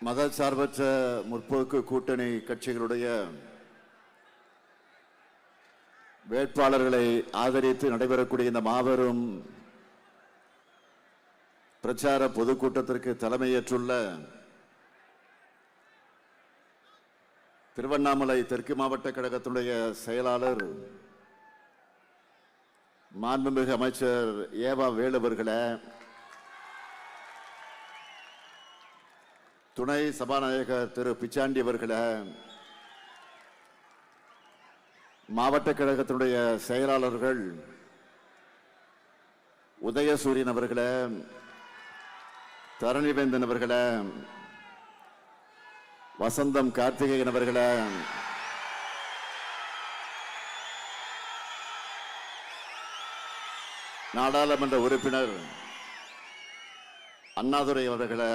மதசார்பற்ற முற்போக்கு கூட்டணி கட்சிகளுடைய வேட்பாளர்களை ஆதரித்து நடைபெறக்கூடிய இந்த மாபெரும் பிரச்சார பொதுக்கூட்டத்திற்கு தலைமையேற்றுள்ள திருவண்ணாமலை தெற்கு மாவட்ட கழகத்தினுடைய செயலாளர் மாண்புமிகு அமைச்சர் ஏவா வேலு அவர்களே, துணை சபாநாயகர் திரு பிச்சாண்டி அவர்களே, மாவட்ட கழகத்தினுடைய செயலாளர்கள் உதயசூரியன் அவர்களே, தரணிவேந்தன் அவர்களே, வசந்தம் கார்த்திகேயன் அவர்களே, நாடாளுமன்ற உறுப்பினர் அண்ணாதுரை அவர்களே,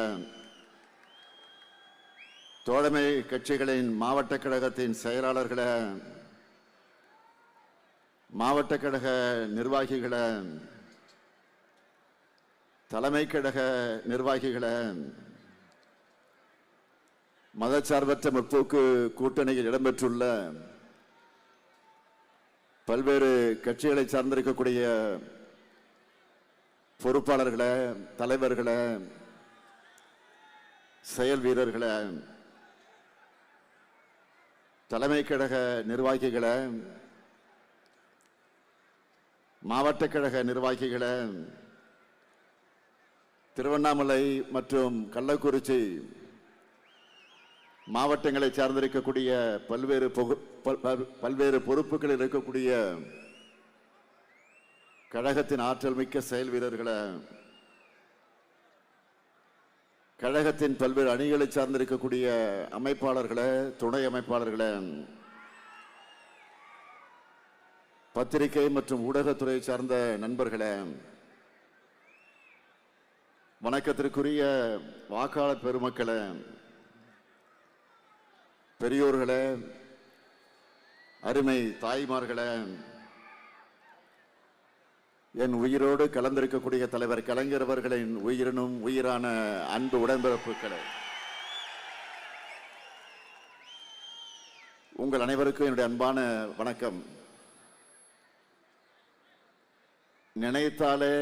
தோழமை கட்சிகளின் மாவட்ட கழகத்தின் செயலாளர்களே, மாவட்ட கழக நிர்வாகிகளே, தலைமை கழக நிர்வாகிகளே, மதச்சார்பற்ற முற்போக்கு கூட்டணியில் இடம்பெற்றுள்ள பல்வேறு கட்சிகளை சார்ந்திருக்கக்கூடிய பொறுப்பாளர்களே, தலைவர்களே, செயல் வீரர்களே, தலைமை கழக நிர்வாகிகளே, மாவட்ட கழக நிர்வாகிகளே, திருவண்ணாமலை மற்றும் கள்ளக்குறிச்சி மாவட்டங்களை சார்ந்திருக்கக்கூடிய பல்வேறு பொறுப்புகளில் இருக்கக்கூடிய கழகத்தின் ஆற்றல் மிக்க செயல் வீரர்களே, கழகத்தின் பல்வேறு அணிகளை சார்ந்திருக்கக்கூடிய அமைப்பாளர்களே, துணை அமைப்பாளர்களே, பத்திரிகை மற்றும் ஊடகத்துறை சார்ந்த நண்பர்களே, வணக்கத்திற்குரிய வாக்காளர் பெருமக்களே, பெரியோர்களே, அருமை தாய்மார்களே, என் உயிரோடு கலந்திருக்கக்கூடிய தலைவர் கலைஞர் அவர்களின் உயிரினும் உயிரான அன்பு உடன்பிறப்புகளே, உங்கள் அனைவருக்கும் என்னுடைய அன்பான வணக்கம். நினைத்தாலே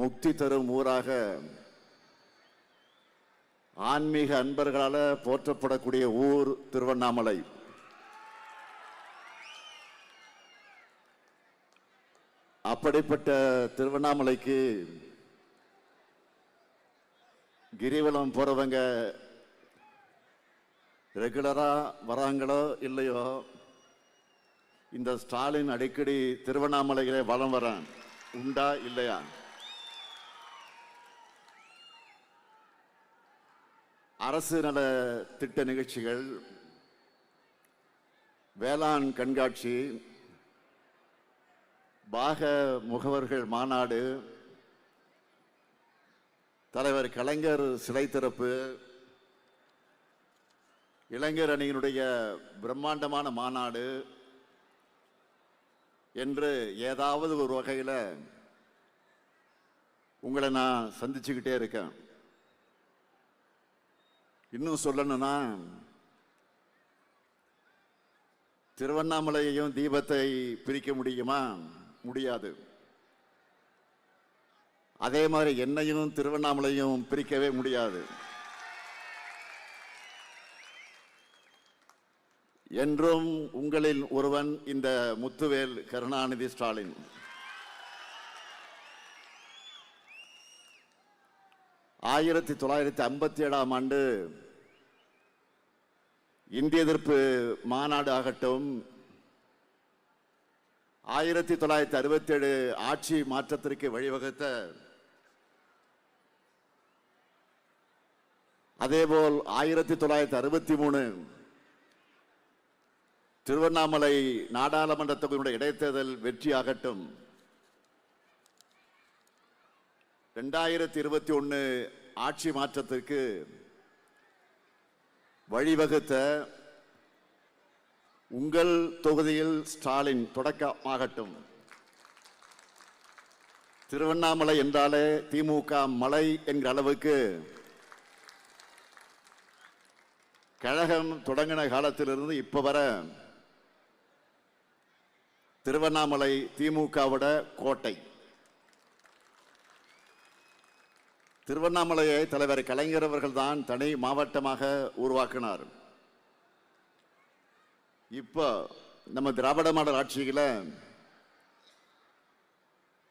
முக்தி தரும் ஊராக ஆன்மீக அன்பர்களால் போற்றப்படக்கூடிய ஊர் திருவண்ணாமலை. அப்படிப்பட்ட திருவண்ணாமலைக்கு கிரிவலம் போறவங்க ரெகுலரா வராங்களோ இல்லையோ, இந்த ஸ்டாலின் அடிக்கடி திருவண்ணாமலையிலே வலம் வரான், உண்டா இல்லையா? அரசு நல திட்ட நிகழ்ச்சிகள், வேளாண் கண்காட்சி, பாக முகவர்கள் மாநாடு, தலைவர் கலைஞர் சிலை திறப்பு, இளைஞர் அணியினுடைய பிரம்மாண்டமான மாநாடு என்று ஏதாவது ஒரு வகையில் உங்களை நான் சந்திச்சுக்கிட்டே இருக்கேன். இன்னும் சொல்லணும்னா, திருவண்ணாமலையையும் தீபத்தை பிரிக்க முடியுமா? முடியாது. அதே மாதிரி என்னையும் திருவண்ணாமலையும் பிரிக்கவே முடியாது. என்றும் உங்களில் ஒருவன் இந்த முத்துவேல் கருணாநிதி ஸ்டாலின். ஆயிரத்தி 1957 ஆண்டு இந்திய எதிர்ப்பு மாநாடு ஆகட்டும், 1967 ஆட்சி மாற்றத்திற்கு வழிவகுத்த, அதேபோல் 1963 திருவண்ணாமலை நாடாளுமன்ற தொகுதியினுடைய இடைத்தேர்தல் வெற்றி ஆகட்டும், 2021 ஆட்சி மாற்றத்திற்கு வழிவகுத்த உங்கள் தொகுதியில் ஸ்டாலின் தொடக்கமாகட்டும். திருவண்ணாமலை என்றாலே திமுக மலை என்கிற அளவுக்கு கழகம் தொடங்கின காலத்திலிருந்து இப்ப வர திருவண்ணாமலை திமுகவோட கோட்டை. திருவண்ணாமலையை தலைவர் கலைஞர் அவர்கள் தான் தனி மாவட்டமாக உருவாக்கினார். இப்போ நம்ம திராவிட மாடல் ஆட்சியில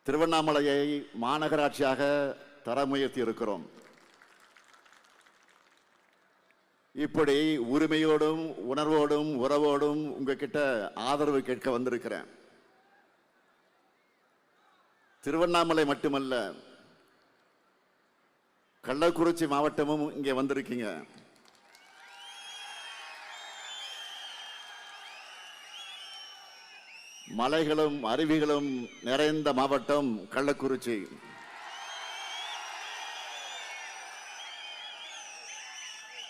திருவண்ணாமலையை மாநகராட்சியாக தர முயற்சி இருக்கிறோம். இப்படி உரிமையோடும் உணர்வோடும் உறவோடும் உங்ககிட்ட ஆதரவு கேட்க வந்திருக்கிறேன். திருவண்ணாமலை மட்டுமல்ல, கள்ளக்குறிச்சி மாவட்டமும் இங்கே வந்திருக்கீங்க. மலைகளும் அருவிகளும் நிறைந்த மாவட்டம் கள்ளக்குறிச்சி.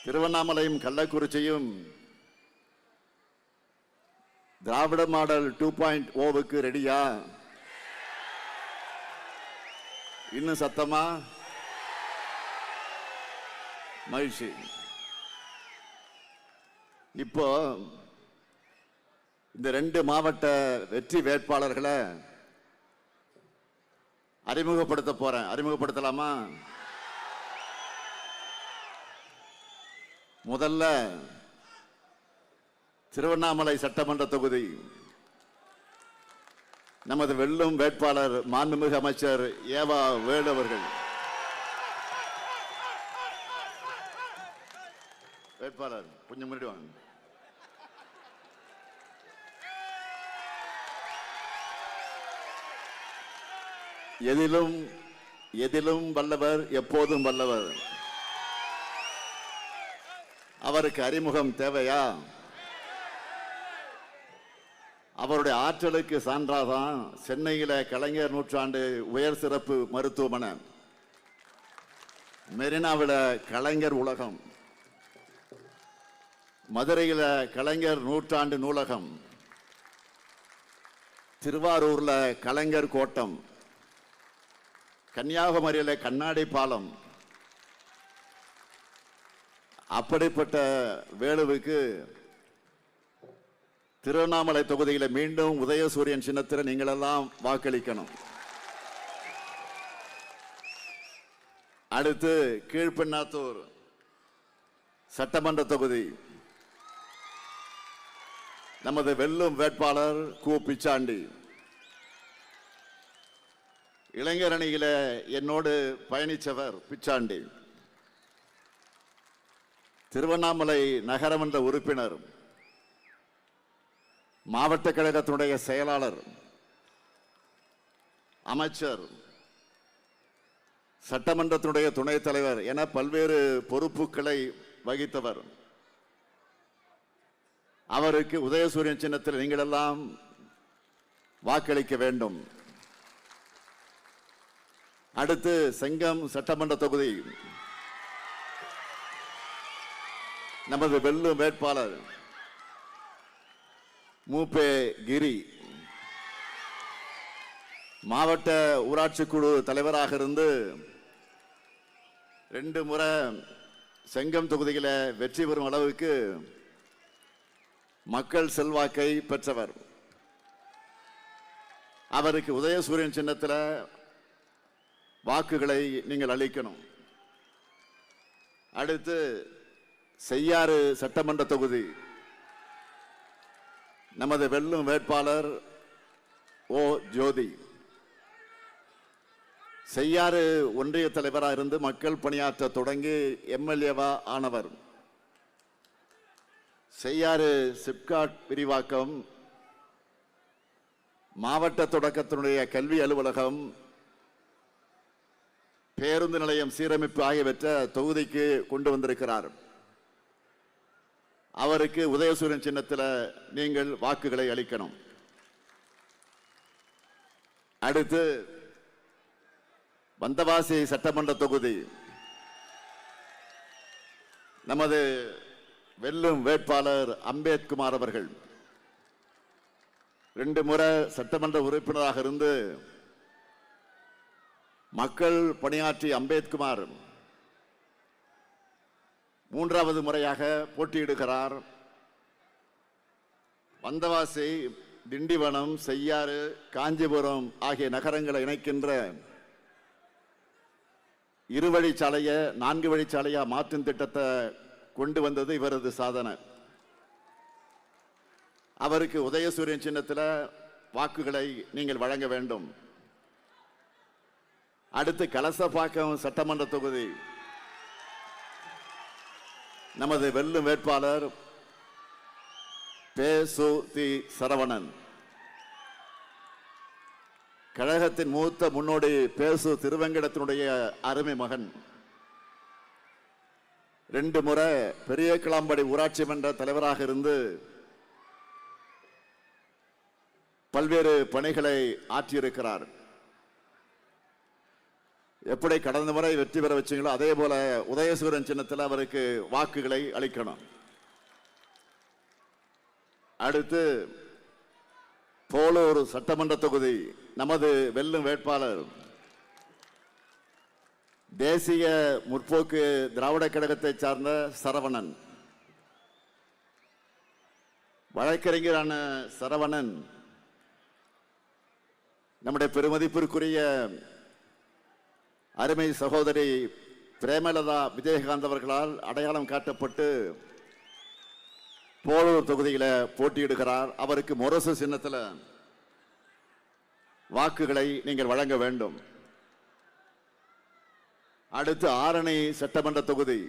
திருவண்ணாமலையும் கள்ளக்குறிச்சியும் திராவிட மாடல் 2.0க்கு ரெடியா? இன்னும் சத்தமா? மகிழ்ச்சி. இப்போ இந்த 2 மாவட்ட வெற்றி வேட்பாளர்களை அறிமுகப்படுத்த போறேன். அறிமுகப்படுத்தலாமா? முதல்ல திருவண்ணாமலை சட்டமன்ற தொகுதி நமது வெல்லும் வேட்பாளர் மாண்புமிகு அமைச்சர் ஏவா வேலு அவர்கள். வேட்பாளர் கொஞ்சம் முன்னாடி வாங்க. எதிலும் எதிலும் வல்லவர், எப்போதும் வல்லவர். அவருக்கு அறிமுகம் தேவையா? அவருடைய ஆற்றலுக்கு சான்றாதான் சென்னையில கலைஞர் நூற்றாண்டு உயர் சிறப்பு மருத்துவமனை, மெரினாவில் கலைஞர் உலகம், மதுரையில கலைஞர் நூற்றாண்டு நூலகம், திருவாரூர்ல கலைஞர் கோட்டம், கன்னியாகுமரியில கண்ணாடி பாலம். அப்படிப்பட்ட வேலுவுக்கு திருவண்ணாமலை தொகுதியில் மீண்டும் உதயசூரியன் சின்னத்தில் நீங்கள் எல்லாம் வாக்களிக்கணும். அடுத்து கீழ்பெண்ணாத்தூர் சட்டமன்ற தொகுதி நமது வெல்லும் வேட்பாளர் கு பிச்சாண்டி. இளைஞர் அணியில என்னோடு பயணிச்சவர் பிச்சாண்டி. திருவண்ணாமலை நகரமன்ற உறுப்பினர், மாவட்ட கழகத்தினுடைய செயலாளர், அமைச்சர், சட்டமன்றத்தினுடைய துணைத் தலைவர் என பல்வேறு பொறுப்புகளை வகித்தவர். அவருக்கு உதயசூரியன் சின்னத்தில் நீங்கள் எல்லாம் வாக்களிக்க வேண்டும். அடுத்து செங்கம் சட்டமன்ற தொகுதி நமது வெல்லும் வேட்பாளர் மூப்பே கிரி. மாவட்ட ஊராட்சி குழு தலைவராக இருந்து 2 முறை செங்கம் தொகுதியில வெற்றி பெறும் அளவுக்கு மக்கள் செல்வாக்கை பெற்றவர். அவருக்கு உதயசூரியன் சின்னத்தில் வாக்குகளை நீங்கள் அளிக்கணும். அடுத்து செய்யாறு சட்டமன்ற தொகுதி நமது வெல்லும் வேட்பாளர் ஓ ஜோதி. செய்யாறு ஒன்றிய தலைவராக இருந்து மக்கள் பணியாற்ற தொடங்கி எம்எல்ஏவா ஆனவர். செய்யாறு சிப்காட் விரிவாக்கம், மாவட்ட தொடக்கத்தினுடைய கல்வி அலுவலகம், பேருந்து நிலையம் சீரமைப்பு ஆகியவற்றை தொகுதிக்கு கொண்டு வந்திருக்கிறார். அவருக்கு உதயசூரியன் சின்னத்தில் நீங்கள் வாக்குகளை அளிக்கணும். அடுத்து வந்தவாசி சட்டமன்ற தொகுதி நமது வெல்லும் வேட்பாளர் அம்பேத்குமார் அவர்கள் 2 முறை சட்டமன்ற உறுப்பினராக இருந்து மக்கள் பணியாற்றிய அம்பேத்குமார் மூன்றாவது முறையாக போட்டியிடுகிறார். வந்தவாசி, திண்டிவனம், செய்யாறு, காஞ்சிபுரம் ஆகிய நகரங்களை இணைக்கின்ற இருவழிச்சாலையை 4 வழிச்சாலையா மாற்றும் திட்டத்தை கொண்டு வந்தது இவரது சாதனை. அவருக்கு உதயசூரியன் சின்னத்தில் வாக்குகளை நீங்கள் வழங்க வேண்டும். அடுத்து கலசப்பாக்கம் சட்டமன்ற தொகுதி நமது வெல்லும் வேட்பாளர் பே.சு.தி. சரவணன். கழகத்தின் மூத்த முன்னோடி பே.சு. திருவெங்கடத்தினுடைய அருமை மகன். 2 முறை பெரிய கிளாம்படி ஊராட்சி மன்ற தலைவராக இருந்து பல்வேறு பணிகளை ஆற்றியிருக்கிறார். எப்படி கடந்த முறை வெற்றி பெற வச்சீங்களோ அதே போல உதயசூரன் சின்னத்தில் அவருக்கு வாக்குகளை அளிக்கணும். அடுத்து போலூர் சட்டமன்ற தொகுதி நமது வெல்லும் வேட்பாளர் தேசிய முற்போக்கு திராவிட கழகத்தை சார்ந்த சரவணன். வழக்கறிஞரான சரவணன் நம்முடைய பெருமதிப்பிற்குரிய அருமை சகோதரி பிரேமலதா விஜயகாந்த் அவர்களால் அடையாளம் காட்டப்பட்டு போலூர் தொகுதியில் போட்டியிடுகிறார். அவருக்கு முரசு சின்னத்தில் வாக்குகளை நீங்கள் வழங்க வேண்டும். அடுத்து ஆரணி சட்டமன்ற தொகுதி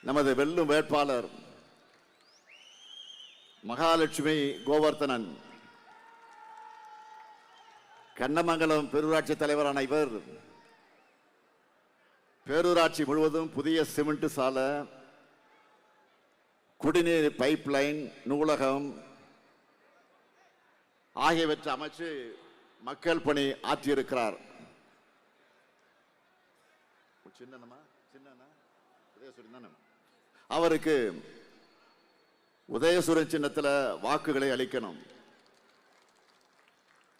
நமது வெல்லும் வேட்பாளர் மகாலட்சுமி கோவர்த்தனன். கண்ணமங்கலம் பேரூராட்சி தலைவரான இவர் பேரூராட்சி முழுவதும் புதிய சிமெண்ட் சாலை, குடிநீர் பைப் லைன், நூலகம் ஆகியவற்றை அமைச்சு மக்கள் பணி ஆற்றியிருக்கிறார். அவருக்கு உதயசூரன் சின்னத்தில் வாக்குகளை அளிக்கணும்.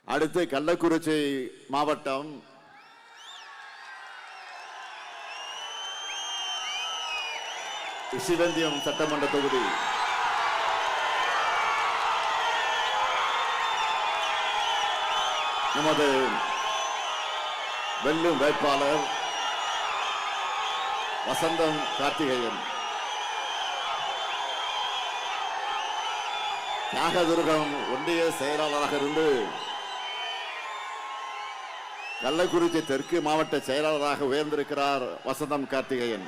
அடுத்து கள்ளக்குறிச்சி மாவட்டம் ரிஷிவந்தியம் சட்டமன்ற தொகுதி நமது வெல்லும் வேட்பாளர் வசந்தம் கார்த்திகேயன். தியாகதுர்கம் ஒன்றிய செயலாளராக இருந்து கள்ளக்குறிச்சி தெற்கு மாவட்ட செயலாளராக உயர்ந்திருக்கிறார் வசந்தம் கார்த்திகேயன்.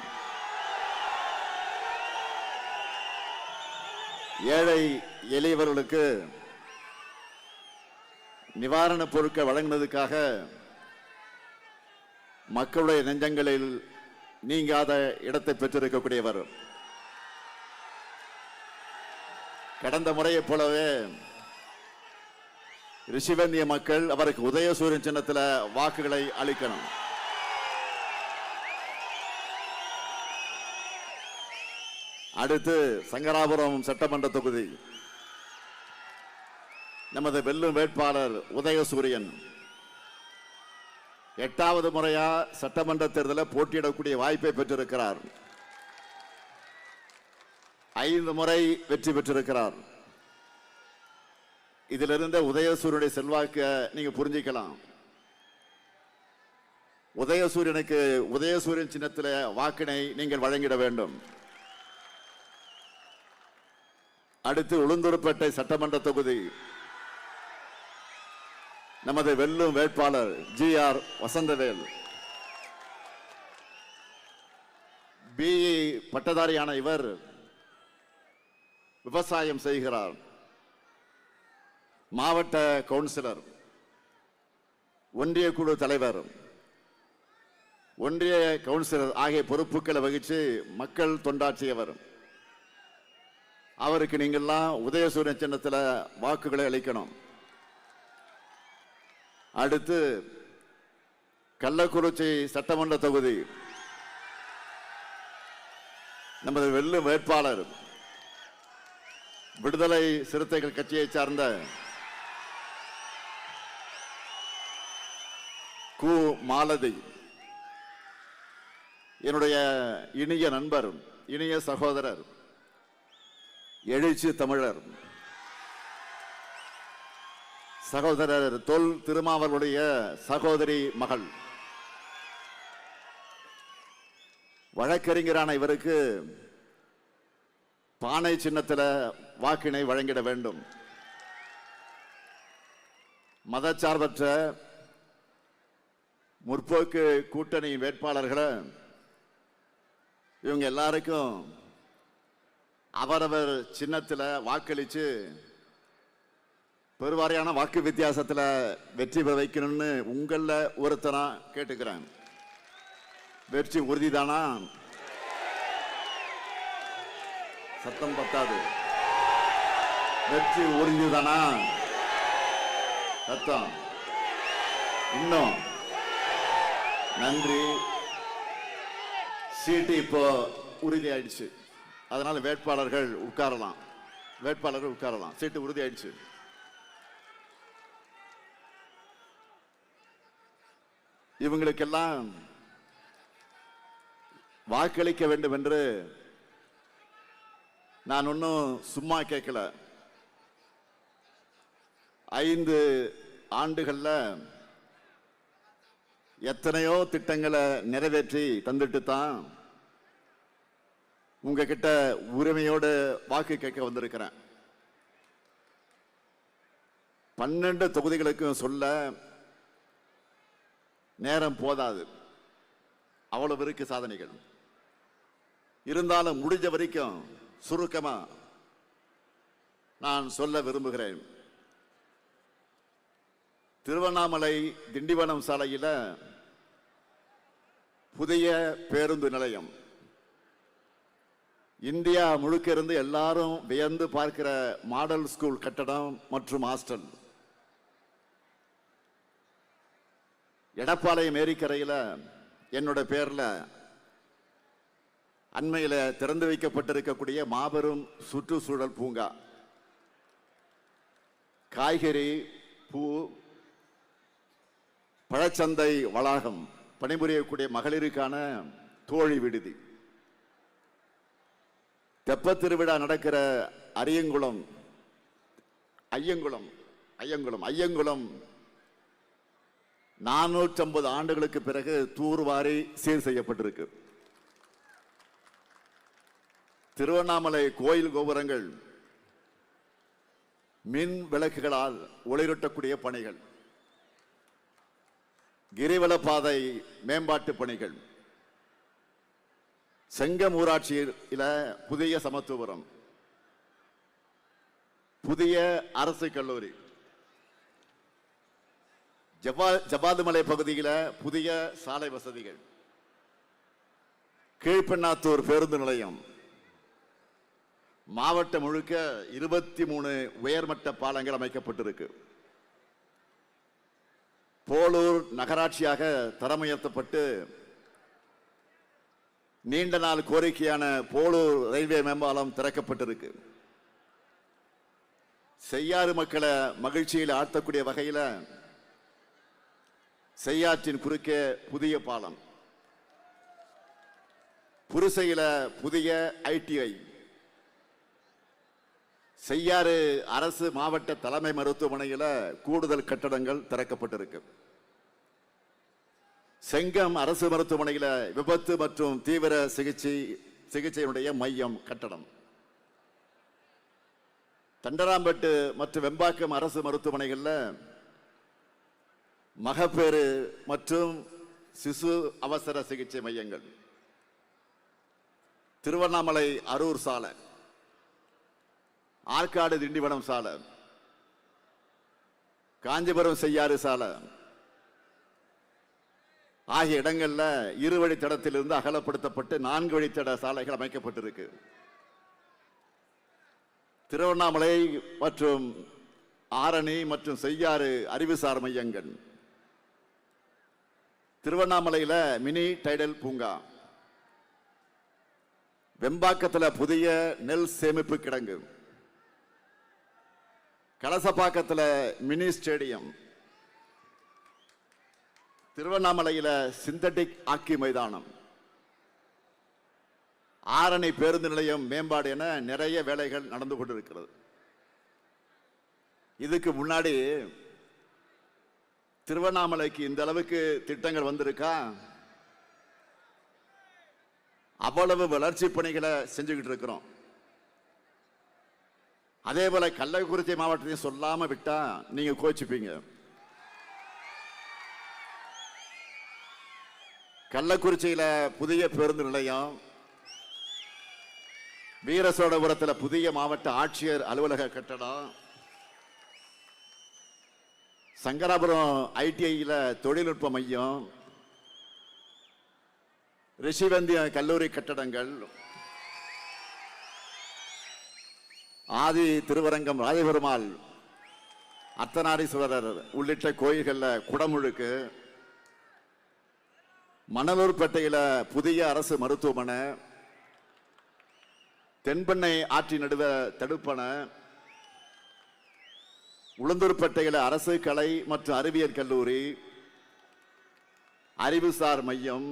ஏழை எளியவர்களுக்கு நிவாரணப் பொருட்கள் வழங்கினதுக்காக மக்களுடைய நெஞ்சங்களில் நீங்காத இடத்தை பெற்றிருக்கக்கூடியவர். கடந்த முறையைப் போலவே ரிஷிவந்திய மக்கள் அவருக்கு உதயசூரியன் சின்னத்தில் வாக்குகளை அளிக்கணும். அடுத்து சங்கராபுரம் சட்டமன்ற தொகுதி நமது வெல்லும் வேட்பாளர் உதயசூரியன் 8வது முறையா சட்டமன்ற தேர்தலில் போட்டியிடக்கூடிய வாய்ப்பை பெற்றிருக்கிறார். 5 முறை வெற்றி பெற்றிருக்கிறார். இதிலிருந்த உதயசூரியனுடைய செல்வாக்க நீங்க புரிஞ்சிக்கலாம். உதயசூரியனுக்கு உதயசூரியன் சின்னத்தில் வாக்கினை நீங்கள் வழங்கிட வேண்டும். அடுத்து உளுந்தூர்பேட்டை சட்டமன்ற தொகுதி நமது வெல்லும் வேட்பாளர் ஜி.ஆர். வசந்தவேல். பிஇ பட்டதாரியான இவர் விவசாயம் செய்கிறார். மாவட்ட கவுன்சிலர், ஒன்றிய குழு தலைவர், ஒன்றிய கவுன்சிலர் ஆகிய பொறுப்புகளை வகித்து மக்கள் தொண்டாற்றியவர். அவருக்கு நீங்கள்லாம் உதயசூரியன் சின்னத்தில் வாக்குகளை அளிக்கணும். அடுத்து கள்ளக்குறிச்சி சட்டமன்ற தொகுதி நமது வெல்லும் வேட்பாளர் விடுதலை சிறுத்தைகள் கட்சியை சார்ந்த கு. மாலதி. என்னுடைய இனிய நண்பர், இனிய சகோதரர், எழுச்சி தமிழர் சகோதரர் தொல் திருமாவளுடைய சகோதரி மகள், வழக்கறிஞரான இவருக்கு பானை சின்னத்தில் வாக்கினை வழங்கிட வேண்டும். மதச்சார்பற்ற முற்போக்கு கூட்டணி வேட்பாளர்களை இவங்க எல்லாருக்கும் அவரவர் சின்னத்தில் வாக்களித்து பெருவாரியான வாக்கு வித்தியாசத்தில் வெற்றி பெற வைக்கணும்னு உங்கள ஒருத்தரா கேட்டுக்கிறேன். வெற்றி உறுதிதானா? சத்தம் பத்தாது. வெற்றி உறுதிதானா? சத்தம் இன்னும். நன்றி. சீட்டு இப்போ உறுதி ஆயிடுச்சு. அதனால வேட்பாளர்கள் உட்காரலாம். சீட்டு உறுதி ஆயிடுச்சு. இவங்களுக்கெல்லாம் வாக்களிக்க வேண்டும் என்று நான் ஒன்னும் சும்மா கேட்கல. 5 ஆண்டுகள்ல எத்தனையோ திட்டங்களை நிறைவேற்றி தந்துட்டு தான் உங்ககிட்ட உரிமையோடு வாக்கு கேட்க வந்திருக்கிறேன். 12 தொகுதிகளுக்கும் சொல்ல நேரம் போதாது. அவ்வளவு இருக்கு சாதனைகள். இருந்தாலும் முடிஞ்ச வரைக்கும் சுருக்கமா நான் சொல்ல விரும்புகிறேன். திருவண்ணாமலை திண்டிவனம் சாலையில புதிய பேருந்து நிலையம், இந்தியா முழுக்க இருந்து எல்லாரும் வியந்து பார்க்கிற மாடல் ஸ்கூல் கட்டடம் மற்றும் ஹாஸ்டல், எடப்பாளையம் ஏரிக்கரையில் என்னோட பேர்ல அண்மையில திறந்து வைக்கப்பட்டிருக்கக்கூடிய மாபெரும் சுற்றுச்சூழல் பூங்கா, காய்கறி, பூ, பழச்சந்தை வளாகம், பணிபுரியக்கூடிய மகளிருக்கான தோழி விடுதி, தெப்பத் திருவிழா நடக்கிற ஐயங்குளம் 450 ஆண்டுகளுக்கு பிறகு தூர்வாரி சீர் செய்யப்பட்டிருக்கு. திருவண்ணாமலை கோயில் கோபுரங்கள் மின் விளக்குகளால் ஒளிரூட்டக்கூடிய பணிகள், கிரிவல பாதை மேம்பாட்டு பணிகள், செங்கம் ஊராட்சியில புதிய சமத்துவபுரம், புதிய அரசு கல்லூரி, ஜபாதுமலை பகுதியில் புதிய சாலை வசதிகள், கீழ்பெண்ணாத்தூர் பேருந்து நிலையம், மாவட்டம் முழுக்க 23 உயர்மட்ட பாலங்கள் அமைக்கப்பட்டிருக்கு. போலூர் நகராட்சியாக தரம் உயர்த்தப்பட்டு நீண்ட நாள் கோரிக்கையான போலூர் ரயில்வே மேம்பாலம் திறக்கப்பட்டிருக்கு. செய்யாறு மக்களை மகிழ்ச்சியில் ஆழ்த்தக்கூடிய வகையில் செய்யாற்றின் குறுக்கே புதிய பாலம், புருசையில புதிய ITI, செய்யாறு அரசு மாவட்ட தலைமை மருத்துவமனையில் கூடுதல் கட்டடங்கள் திறக்கப்பட்டிருக்கு. செங்கம் அரசு மருத்துவமனையில் விபத்து மற்றும் தீவிர சிகிச்சையுடைய மையம் கட்டடம், தண்டராம்பட்டு மற்றும் வெம்பாக்கம் அரசு மருத்துவமனைகளில் மகப்பேறு மற்றும் சிசு அவசர சிகிச்சை மையங்கள், திருவண்ணாமலை அரூர் சாலை, ஆற்காடு திண்டிவனம் சாலை, காஞ்சிபுரம் செய்யாறு சாலை ஆகிய இடங்கள்ல 2 வழித்தடத்திலிருந்து அகலப்படுத்தப்பட்டு 4 வழித்தட சாலைகள் அமைக்கப்பட்டிருக்கு. திருவண்ணாமலை மற்றும் ஆரணி மற்றும் செய்யாறு அறிவுசார் மையங்கள், திருவண்ணாமலையில மினி டைடல் பூங்கா, வெம்பாக்கத்தில் புதிய நெல் சேமிப்பு கிடங்கு, கலசப்பாக்கத்தில் மினி ஸ்டேடியம், திருவண்ணாமலையில் சிந்தட்டிக் ஹாக்கி மைதானம், ஆரணி பேருந்து நிலையம் மேம்பாடு என நிறைய வேலைகள் நடந்து கொண்டிருக்கிறது. இதுக்கு முன்னாடி திருவண்ணாமலைக்கு இந்த அளவுக்கு திட்டங்கள் வந்திருக்கா? அவ்வளவு வளர்ச்சி பணிகளை செஞ்சுக்கிட்டு இருக்கிறோம். அதே போல கள்ளக்குறிச்சி மாவட்டத்தையும் சொல்லாம விட்டா நீங்க கோச்சிப்பீங்க. கள்ளக்குறிச்சியில புதிய பேருந்து நிலையம், வீரசோழபுரத்தில் புதிய மாவட்ட ஆட்சியர் அலுவலக கட்டடம், சங்கராபுரம் ஐடிஐல தொழில்நுட்ப மையம், ரிஷிவந்திய கல்லூரி கட்டடங்கள், ஆதி திருவரங்கம் ராஜபெருமாள் அர்த்தநாரீஸ்வரர் உள்ளிட்ட கோயில்கள்ல குடமுழுக்கு, மணலூர்பேட்டையில புதிய அரசு மருத்துவமனை, தென்பெண்ணை ஆற்றி நடுவ தடுப்பணை, உளுந்தூர்பேட்டையில அரசு கலை மற்றும் அறிவியல் கல்லூரி, அறிவுசார் மையம்,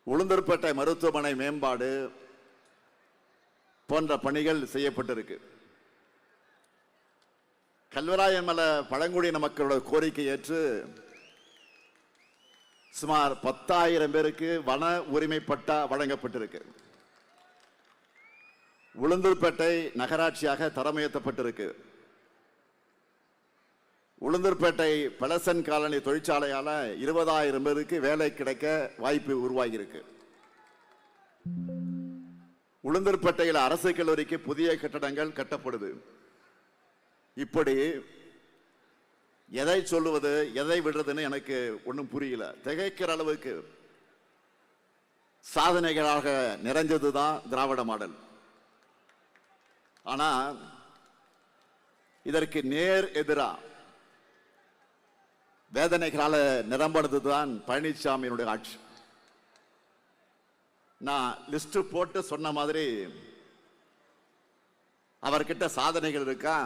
உளுந்தூர்பேட்டை மருத்துவமனை மேம்பாடு போன்ற பணிகள் செய்யப்பட்டிருக்கு. கல்வராயன் மலை பழங்குடியின மக்களோட கோரிக்கை ஏற்று சுமார் 10,000 பேருக்கு வன உரிமை பட்டா வழங்கப்பட்டிருக்கு. உளுந்தூர்பேட்டை நகராட்சியாக தரம் உயர்த்தப்பட்டிருக்கு. உளுந்தூர்பேட்டை பலசன் காலனி தொழிற்சாலையால 20,000 பேருக்கு வேலை கிடைக்க வாய்ப்பு உருவாகியிருக்கு. உளுந்தூர்பேட்டையில் அரசு கல்லூரிக்கு புதிய கட்டடங்கள் கட்டப்படுது. இப்படி எதை சொல்லுவது எதை விடுறதுன்னு எனக்கு ஒன்றும் புரியல. திகைக்கிற அளவுக்கு சாதனைகளாக நிறைஞ்சதுதான் திராவிட மாடல். ஆனா இதற்கு நேர் எதிரா வேதனைகளால நிரம்பினதுதான் பழனிசாமியினுடைய ஆட்சி. நான் லிஸ்ட் போட்டு சொன்ன மாதிரி அவர்கிட்ட சாதனைகள் இருக்கா?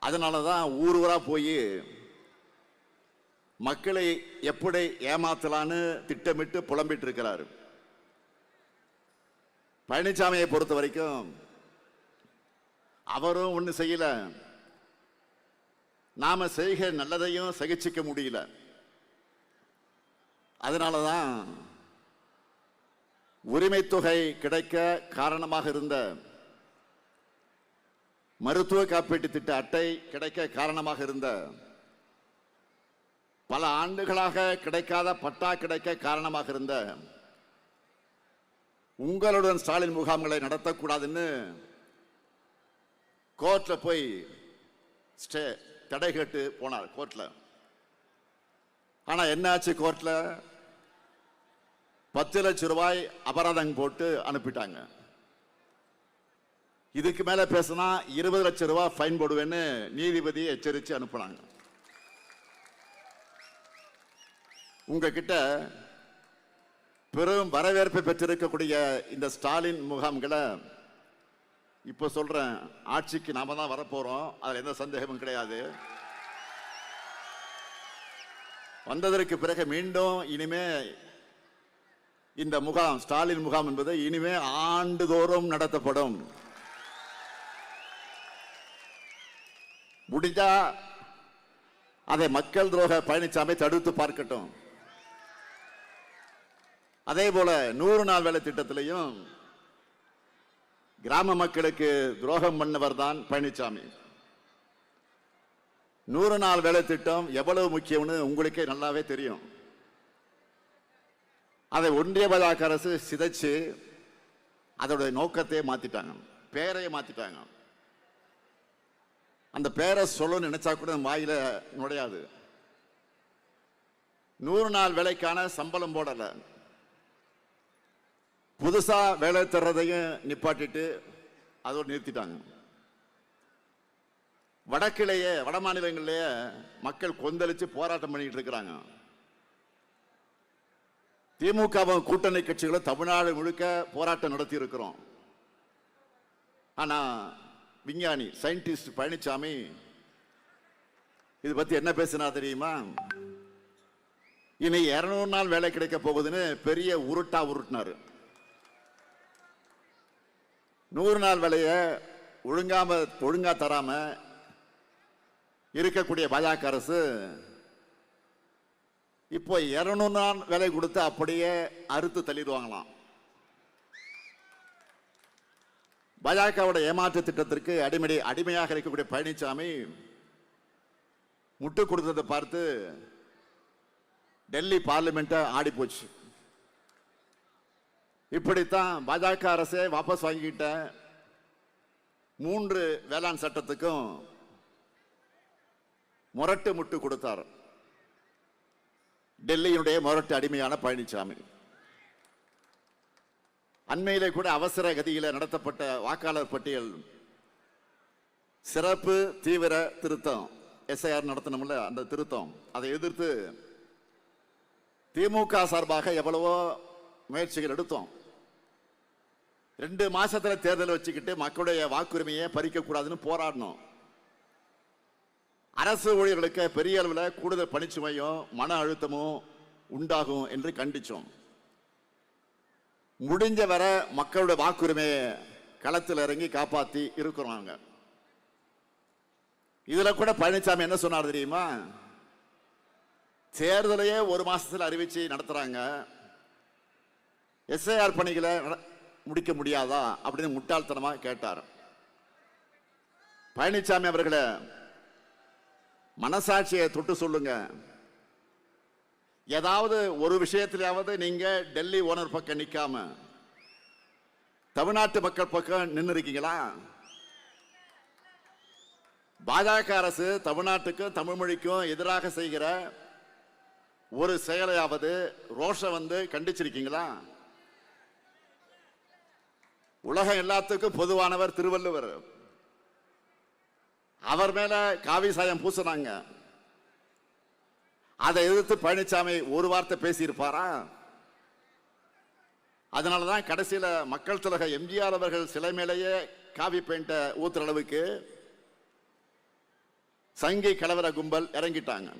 அதனாலதான் ஊர் ஊரா போய் மக்களை எப்படி ஏமாத்தலான்னு திட்டமிட்டு புலம்பிட்டு இருக்கிறாரு. பழனிசாமியை பொறுத்த வரைக்கும் அவரும் ஒண்ணு செய்யல, நாம செய்கிற நல்லதையும் சகிச்சுக்க முடியல. அதனாலதான் உரிமை தொகை கிடைக்க காரணமாக இருந்த மருத்துவ காப்பீட்டு திட்ட அட்டை கிடைக்க காரணமாக இருந்த பல ஆண்டுகளாக கிடைக்காத பட்டா கிடைக்க காரணமாக இருந்த உங்களுடன் ஸ்டாலின் முகாம்களை நடத்தக்கூடாதுன்னு கோர்ட்ல போய் தடை கேட்டு போனார் கோர்ட்ல. ஆனா என்னாச்சு? கோர்ட்ல 10 லட்சம் ரூபாய் அபராதம் போட்டு அனுப்பிட்டாங்க. இதுக்கு மேல பேசினா 20 லட்சம் ரூபாய் ஃபைன் போடுவேன்னு நீதிபதி எச்சரித்து அனுப்புனாங்க. உங்ககிட்ட பெரும் வரவேற்பை பெற்றிருக்கக்கூடிய இந்த ஸ்டாலின் முகாம்களை இப்ப சொல்றேன், ஆட்சிக்கு நாம தான் வரப்போறோம், அதுல எந்த சந்தேகமும் கிடையாது. வந்ததற்கு பிறகு மீண்டும் இனிமே இந்த முகாம், ஸ்டாலின் முகாம் என்பது இனிமே ஆண்டுதோறும் நடத்தப்படும். முடிஞ்சா அதை மக்கள் துரோக பழனிசாமி தடுத்து பார்க்கட்டும். அதே போல 100 நாள் வேலை திட்டத்திலையும் கிராம மக்களுக்கு துரோகம் பண்ணவர் தான் பழனிசாமி. 100 நாள் வேலை திட்டம் எவ்வளவு முக்கியம்னு உங்களுக்கே நல்லாவே தெரியும். அதை ஒன்றிய பாஜக அரசு சிதைச்சு அதோட நோக்கத்தையே மாத்திட்டாங்க, பேரையே மாத்திட்டாங்க. அந்த பேரை சொல்ல நினைச்சா கூட வாயில நுழையாது. 100 நாள் வேலைக்கான சம்பளம் போடல, புதுசா வேலை தர்றதையும் நிப்பாட்டிட்டு அதோடு நிறுத்திட்டாங்க. வடக்கிலேயே வட மாநிலங்களிலேயே மக்கள் கொந்தளிச்சு போராட்டம் பண்ணிட்டு இருக்கிறாங்க. திமுக கூட்டணி கட்சிகளும் தமிழ்நாடு முழுக்க போராட்டம் நடத்தி இருக்கிறோம். ஆனா விஞ்ஞானி சயின்டிஸ்ட் பழனிசாமி இது பத்தி என்ன பேசினா தெரியுமா? இனி 200 நாள் வேலை கிடைக்க போகுதுன்னு பெரிய உருட்டினாரு. 100 நாள் வேலையை ஒழுங்கா தராம இருக்கக்கூடிய பாஜக அரசு இப்போ 200 நாள் வேலை கொடுத்து அப்படியே அறுத்து தள்ளிடுவாங்களாம். பாஜகவோட ஏமாற்று திட்டத்திற்கு அடிமையாக இருக்கக்கூடிய பழனிசாமி முட்டு கொடுத்ததை பார்த்து டெல்லி பார்லிமெண்ட் ஆடி போச்சு. இப்படித்தான் பாஜக அரசே வாபஸ் வாங்கிக்கிட்ட 3 வேளாண் சட்டத்துக்கும் முரட்டு முட்டு கொடுத்தார் டெல்லியினுடைய முரட்டு அடிமையான பழனிசாமி. அண்மையிலே கூட அவசர கதியில் நடத்தப்பட்ட வாக்காளர் பட்டியல் சிறப்பு தீவிர திருத்தம் SIR நடத்தணும்ல, அந்த திருத்தம் அதை எதிர்த்து திமுக சார்பாக எவ்வளவோ முயற்சிகள் எடுத்தோம். 2 மாசத்துல தேர்தல் வச்சுக்கிட்டு மக்களுடைய வாக்குரிமையை பறிக்க கூடாதுன்னு போராடணும். அரசு ஊழியர்களுக்கு பெரிய அளவில் கூடுதல் பணிச்சுமையும் மன அழுத்தமும் உண்டாகும் என்று கண்டிச்சோம். முடிஞ்ச வர மக்களுடைய வாக்குரிமையை களத்தில் இறங்கி காப்பாற்றி இருக்கிறாங்க. இதுல கூட பழனிசாமி என்ன சொன்னார் தெரியுமா? தேர்தலையே 1 மாசத்துல அறிவிச்சு நடத்துறாங்க, SIR பணிகளை முடிக்க முடியாதா அப்படின்னு முட்டாள்தனமா கேட்டார். பழனிசாமி அவர்களை மனசாட்சியை தொட்டு சொல்லுங்க, ஏதாவது ஒரு விஷயத்திலாவது நீங்க டெல்லி ஓனர் பக்கம் நிக்காம தமிழ்நாட்டு மக்கள் பக்கம் நின்று இருக்கீங்களா? பாஜக அரசு தமிழ்நாட்டுக்கும் தமிழ் மொழிக்கும் எதிராக செய்கிற ஒரு செயலையாவது ரோஷம் கண்டிச்சிருக்கீங்களா? உலகம் எல்லாத்துக்கும் பொதுவானவர் திருவள்ளுவர். அவர் மேல காவி சாயம் பூசினாங்க. அதை எதிர்த்து பழனிசாமி ஒரு வார்த்தை பேசியிருப்பாரா? அதனாலதான் கடைசியில மக்கள் திலக எம்ஜிஆர் அவர்கள் சிலை மேலேயே காவி பெயிண்ட ஊத்துற அளவுக்கு சங்கி கலவர கும்பல் இறங்கிட்டாங்க.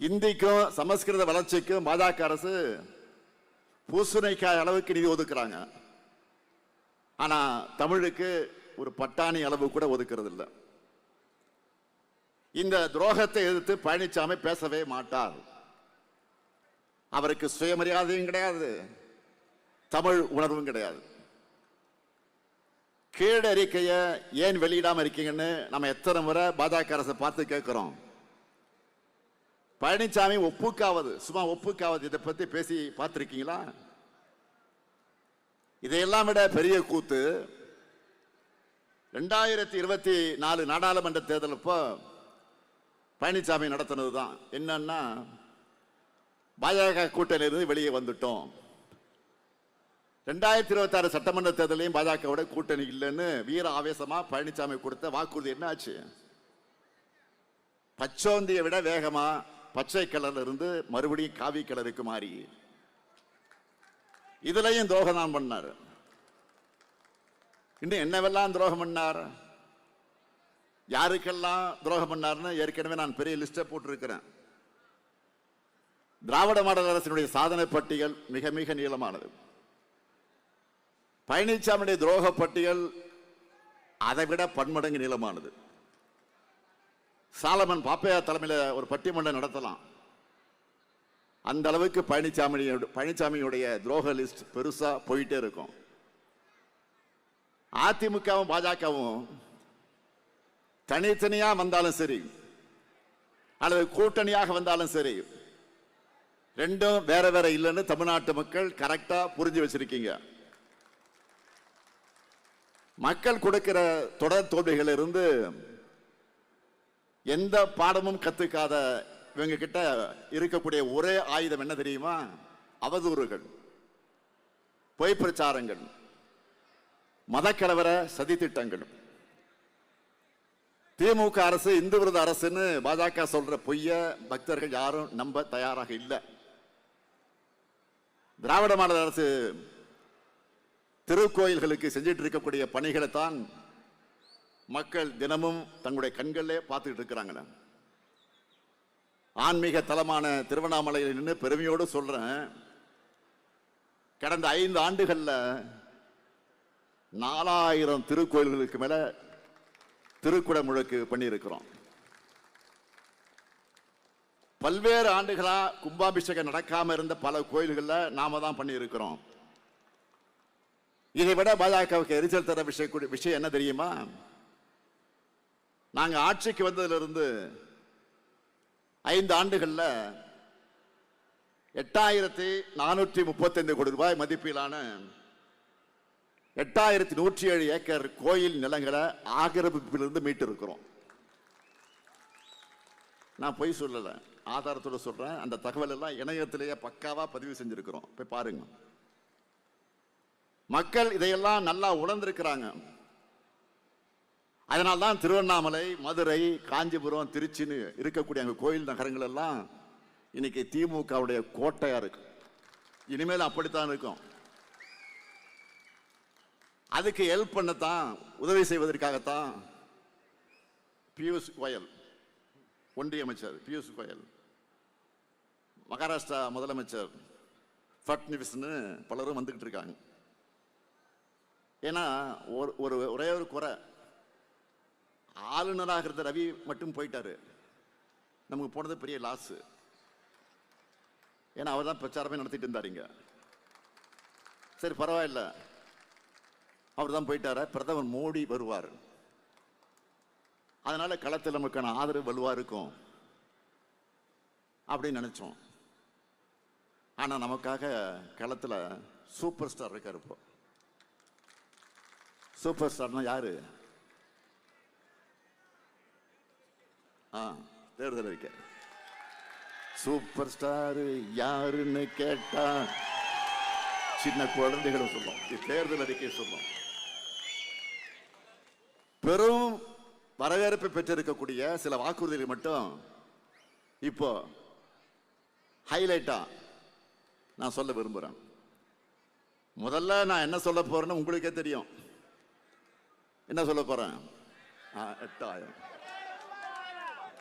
இந்திக்கும் சமஸ்கிருத வளர்ச்சிக்கும் பாஜக அரசு பூசணிக்காய் அளவுக்கு நிதி ஒதுக்குறாங்க. ஆனா தமிழுக்கு ஒரு பட்டாணி அளவு கூட ஒதுக்கிறது இல்லை. இந்த துரோகத்தை எதிர்த்து பழனிசாமி பேசவே மாட்டார். அவருக்கு சுயமரியாதையும் கிடையாது, தமிழ் உணர்வும் கிடையாது. கீழ் அறிக்கையை ஏன் வெளியிடாம இருக்கீங்கன்னு நம்ம எத்தனை முறை பாஜக அரசை பார்த்து கேட்கிறோம். பழனிசாமி சும்மா ஒப்புக்காவது இதை பத்தி பேசி பார்த்திருக்கீங்களா? இதையெல்லாம் விட பெரிய கூத்து 2024 நாடாளுமன்ற தேர்தல் அப்போ பழனிசாமி நடத்தினதுதான். என்னன்னா, பாஜக கூட்டணியிலிருந்து வெளியே வந்துட்டோம், 2026 சட்டமன்ற தேர்தலையும் பாஜகவோட கூட்டணி இல்லைன்னு வீர ஆவேசமா பழனிசாமி கொடுத்த வாக்குறுதி என்ன ஆச்சு? பச்சோந்தியை விட வேகமா பச்சை கலர்ல இருந்து மறுபடியும் காவி கலருக்கு மாறி இதுலயும் துரோகம் தான் பண்ணார். இன்னும் என்னவெல்லாம் துரோகம் பண்ணார், யாருக்கெல்லாம் துரோகம் பண்ணார்னு ஏற்கனவே நான் பெரிய லிஸ்ட போட்டிருக்கிறேன். திராவிட மாடல் அரசினுடைய சாதனை பட்டியல் மிக மிக நீளமானது. பழனிசாமியுடைய துரோக பட்டியல் அதை விட பன்மடங்கு நீளமானது. சாலமன் பாப்பையா தலைமையில் ஒரு பட்டிமன்றம் நடத்தலாம். அந்த அளவுக்கு பழனிசாமியுடைய துரோக லிஸ்ட் பெருசா போயிட்டே இருக்கும். அதிமுகவும் பாஜகவும் தனித்தனியா வந்தாலும் சரி அல்லது கூட்டணியாக வந்தாலும் சரி, ரெண்டும் வேற வேற இல்லைன்னு தமிழ்நாட்டு மக்கள் கரெக்டா புரிஞ்சு வச்சிருக்கீங்க. மக்கள் கொடுக்கிற தொடர் தோல்விகள் இருந்து எந்த பாடமும் கத்துக்காத இவங்க கிட்ட இருக்கக்கூடிய ஒரே ஆயுதம் என்ன தெரியுமா? அவதூறுகள், பொய் பிரச்சாரங்கள், மதக்கலவர சதி திட்டங்கள். திமுக அரசு இந்து விரோத அரசுன்னு பாஜக சொல்ற பொய்ய பக்தர்கள் யாரும் நம்ப தயாராக இல்லை. திராவிட மாடல் அரசு திருக்கோயில்களுக்கு செஞ்சிட்டு இருக்கக்கூடிய பணிகளை தான் மக்கள் தினமும் தங்களுடைய கண்களிலே பார்த்துட்டு இருக்கிறாங்க. ஆன்மீக தலமான திருவண்ணாமலையில் நின்று பெருமையோடு சொல்றேன், கடந்த 5 ஆண்டுகள்ல 4000 திருக்கோயில்களுக்கு மேல திருக்குட முழக்கு பண்ணியிருக்கிறோம். பல்வேறு ஆண்டுகளா கும்பாபிஷேகம் நடக்காம இருந்த பல கோயில்கள்ல நாம தான் பண்ணியிருக்கிறோம். இதை விட பாஜகவுக்கு எரிச்சல் தர விஷயம் என்ன தெரியுமா? நாங்க ஆட்சிக்கு வந்ததிலிருந்து 5 ஆண்டுகள்ல 8435 கோடி ரூபாய் மதிப்பிலான 8107 ஏக்கர் கோயில் நிலங்களை ஆக்கிரமிப்பிலிருந்து மீட்டு இருக்கிறோம். நான் பொய் சொல்லல, ஆதாரத்தோட சொல்றேன். அந்த தகவல் எல்லாம் இணையத்திலேயே பக்காவா பதிவு செஞ்சிருக்கிறோம், போய் பாருங்க. மக்கள் இதையெல்லாம் நல்லா உணர்ந்திருக்கிறாங்க. அதனால்தான் திருவண்ணாமலை, மதுரை, காஞ்சிபுரம், திருச்சின்னு இருக்கக்கூடிய அங்க கோயில் நகரங்கள் எல்லாம் இன்னைக்கு திமுகவுடைய கோட்டையா இருக்கு. இனிமேல் அப்படித்தான் இருக்கும். அதுக்கு ஹெல்ப் பண்ணத்தான், உதவி செய்வதற்காகத்தான் பியூஷ் கோயல், ஒன்றிய அமைச்சர் பியூஷ் கோயல், மகாராஷ்டிரா முதலமைச்சர் ஃபட்னவிஸ்னு பலரும் வந்துகிட்டு இருக்காங்க. ஏன்னா ஒரே ஒரு குறை, ஆளுநராக இருந்த ரவி மட்டும் போயிட்டாரு. நமக்கு போனது பெரிய லாஸ். ஏன்னா அவர் தான் பிரச்சாரமே நடத்திட்டு இருந்தாருங்க. சரி பரவாயில்ல, அவர் தான் போயிட்டார, பிரதமர் மோடி வருவார். அதனால களத்தில் நமக்கான ஆதரவு வலுவா இருக்கும் அப்படின்னு நினைச்சோம். ஆனா நமக்காக களத்தில் சூப்பர் ஸ்டார் இருக்காரு. இப்போ சூப்பர் ஸ்டார்னா யாரு? தேர்தல் அறிக்கை. சூப்பர் ஸ்டார் யாருன்னு கேட்டா சின்ன குழந்தைகளும் சொல்லும், தேர்தல் அறிக்கை சொல்லும். பெரும் வரவேற்பை பெற்றிருக்கக்கூடிய சில வாக்குறுதிகள் மட்டும் இப்போ ஹைலைட்டா நான் சொல்ல விரும்புறேன். முதல்ல நான் என்ன சொல்ல போறேன்னு உங்களுக்கே தெரியும். என்ன சொல்ல போறேன்?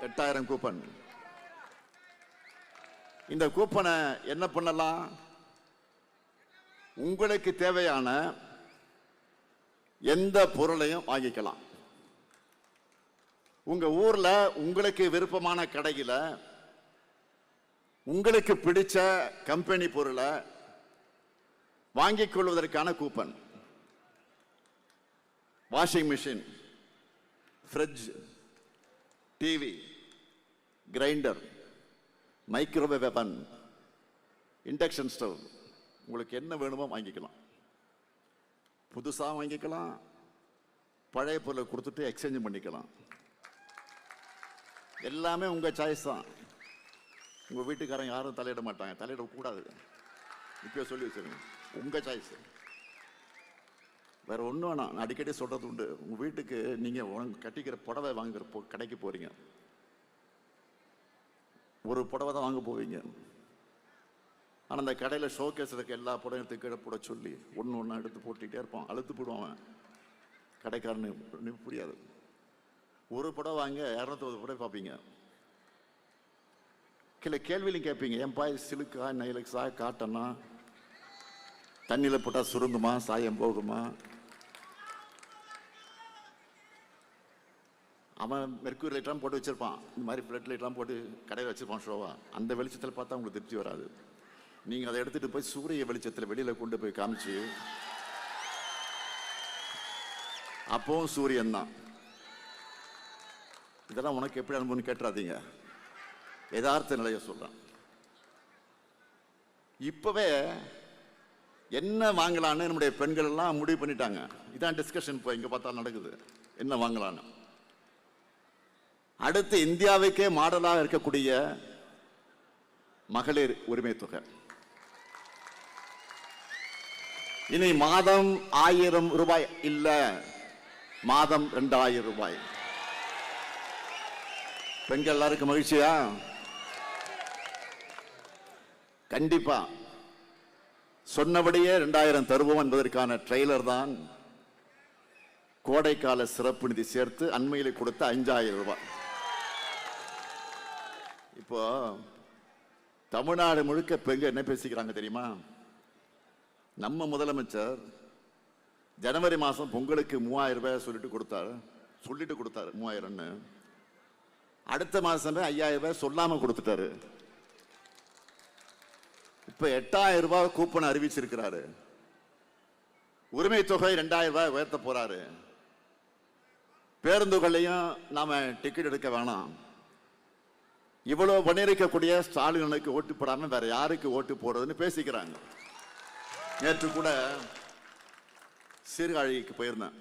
8000 கூப்பன். இந்த கூப்பனை என்ன பண்ணலாம்? உங்களுக்கு தேவையான எந்த பொருளையும் வாங்கிக்கலாம். உங்க ஊர்ல உங்களுக்கு விருப்பமான கடையில உங்களுக்கு பிடிச்ச கம்பெனி பொருளை வாங்கிக் கொள்வதற்கான coupon. Washing machine, fridge, TV, grinder, microwave அவன், இண்டக்ஷன் ஸ்டவ், உங்களுக்கு என்ன வேணுமோ வாங்கிக்கலாம். புதுசா வாங்கிக்கலாம், பழைய பொருளை கொடுத்துட்டு எக்ஸ்சேஞ்ச் பண்ணிக்கலாம். எல்லாமே உங்க சாய்ஸ் தான். உங்க வீட்டுக்காரங்க யாரும் தலையிட மாட்டாங்க, தலையிட கூடாது. இப்ப சொல்லி வச்சிருங்க, உங்க சாய்ஸ். வேற ஒன்றும் வேணாம். நான் அடிக்கடி சொல்றது உண்டு, உங்க வீட்டுக்கு நீங்க கட்டிக்கிற புடவை வாங்குற கடைக்கு போறீங்க, ஒரு புடவை தான் வாங்க போவீங்க. ஆனால் அந்த கடையில் ஷோகேஸ் இருக்க எல்லா புடவையும் கீழே போட சொல்லி ஒன்று ஒன்றா எடுத்து போட்டுக்கிட்டே இருப்பான். அழுத்து போடுவான் கடைக்காரனு, புரியாது. ஒரு புடவை வாங்க 250 புடவை பார்ப்பீங்க. கீழே கேள்வியிலும் கேட்பீங்க, என் பாய் சிலுக்கா, நைலக்ஸா, காட்டனா, தண்ணியில் போட்டால் சுருங்குமா, சாயம் போகுமா? அவன் மெர்க்யூரி லைட்லாம் போட்டு வச்சிருப்பான், இந்த மாதிரி ஃப்ளட் லைட்லாம் போட்டு கடையில் வச்சிருப்பான் ஷோவா. அந்த வெளிச்சத்தில் பார்த்தா உங்களுக்கு திருப்தி வராது. நீங்கள் அதை எடுத்துகிட்டு போய் சூரிய வெளிச்சத்தில் வெளியில் கொண்டு போய் காமிச்சு, அப்பவும் சூரியன் தான். இதெல்லாம் உனக்கு எப்படி அனுபவம்னு கேட்டுறாதீங்க, யதார்த்த நிலையை சொல்றேன். இப்பவே என்ன வாங்கலான்னு நம்முடைய பெண்கள் எல்லாம் முடிவு பண்ணிட்டாங்க. இதான் டிஸ்கஷன் இப்போ இங்க பார்த்தா நடக்குது, என்ன வாங்கலான்னு. அடுத்து இந்தியாவுக்கே மாடலாக இருக்கக்கூடிய மகளிர் உரிமை தொகை. இனி மாதம் 1000 ரூபாய் இல்ல, மாதம் 2000 ரூபாய். பெண்கள் எல்லாருக்கும் மகிழ்ச்சியா? கண்டிப்பா சொன்னபடியே 2000 தருவோம் என்பதற்கான ட்ரெய்லர் தான் கோடைக்கால சிறப்பு நிதி சேர்த்து அண்மையில் கொடுத்த 5000 ரூபாய். இப்போ தமிழ்நாடு முழுக்க பெங்க என்ன பேசிக்கிறாங்க தெரியுமா? நம்ம முதலமைச்சர் ஜனவரி மாதம் பொங்கலுக்கு 3000 ரூபாய் சொல்லிட்டு கொடுத்தாரு 3000ன்னு. அடுத்த மாசமே 5000 ரூபாய் சொல்லாம கொடுத்துட்டாரு. இப்ப 8000 ரூபாய் கூப்பன் அறிவிச்சிருக்கிறாரு. உரிமை தொகை 2000 ரூபாய் உயர்த்த போறாரு. பேருந்துகளையும் நாம டிக்கெட் எடுக்க வேணாம். இவ்வளவு பண்ணிருக்கக்கூடிய ஸ்டாலினுக்கு ஓட்டு போடாம வேற யாருக்கு ஓட்டு போடுறதுன்னு பேசிக்கிறாங்க. நேற்று கூட சீர்காழிக்கு போயிருந்தேன்.